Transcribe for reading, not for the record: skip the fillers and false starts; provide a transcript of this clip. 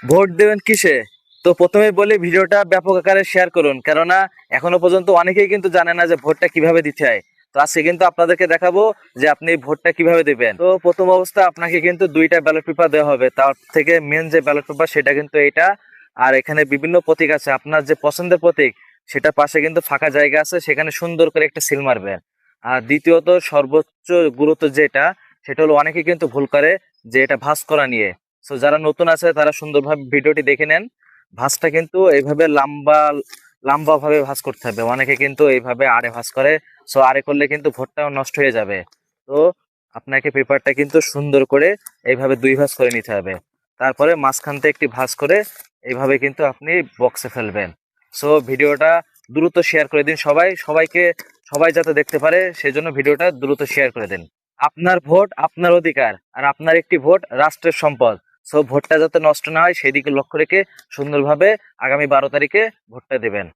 Vote দেবেন কিসে? তো প্রথমে বলি ভিডিওটা ব্যাপক আকারে শেয়ার করুন, কেননা এখনো পর্যন্ত অনেকেই কিন্তু জানে না যে ভোটটা কিভাবে দিতে হয়। তো আজকে কিন্তু আপনাদেরকে দেখাবো যে আপনি ভোটটা কিভাবে দিবেন। তো প্রথম অবস্থা আপনাকে কিন্তু দুইটা ব্যালট পেপার দেওয়া হবে, তার থেকে মেন যে ব্যালট পেপার সেটা কিন্তু এটা। আর এখানে বিভিন্ন প্রতীক আছে, আপনার যে পছন্দের প্রতীক সেটা পাশে কিন্তু ফাঁকা জায়গা আছে, সেখানে সুন্দর করে একটা সিল মারবেন। আর দ্বিতীয়ত সর্বোচ্চ গুরুত্ব যেটা, সেটা হলো অনেকে কিন্তু ভুল করে যে এটা ভাঁজ করা নিয়ে। সো যারা নতুন আছে তারা সুন্দরভাবে ভিডিওটি দেখে নেন। ভাঁজটা কিন্তু এইভাবে লম্বা লম্বা ভাবে ভাঁজ করতে হবে, অনেকে কিন্তু এইভাবে আড়ে ভাঁজ করে। সো আড়ে করলে কিন্তু ভোটটাও নষ্ট হয়ে যাবে। তো আপনাকে পেপারটা কিন্তু সুন্দর করে এইভাবে দুই ভাঁজ করে নিতে হবে। তারপরে মাঝখান থেকে একটি ভাঁজ করে এইভাবে কিন্তু আপনি বক্সে ফেলবেন। সো ভিডিওটা দ্রুত শেয়ার করে দিন, সবাইকে, সবাই যাতে দেখতে পারে সেজন্য ভিডিওটা দ্রুত শেয়ার করে দিন। আপনার ভোট আপনার অধিকার, আর আপনার একটি ভোট রাষ্ট্রের সম্পদ। সো ভোটটা যাতে নষ্ট না হয় সেদিকে লক্ষ্য রেখে সুন্দরভাবে আগামী 12 তারিখে ভোটটা দেবেন।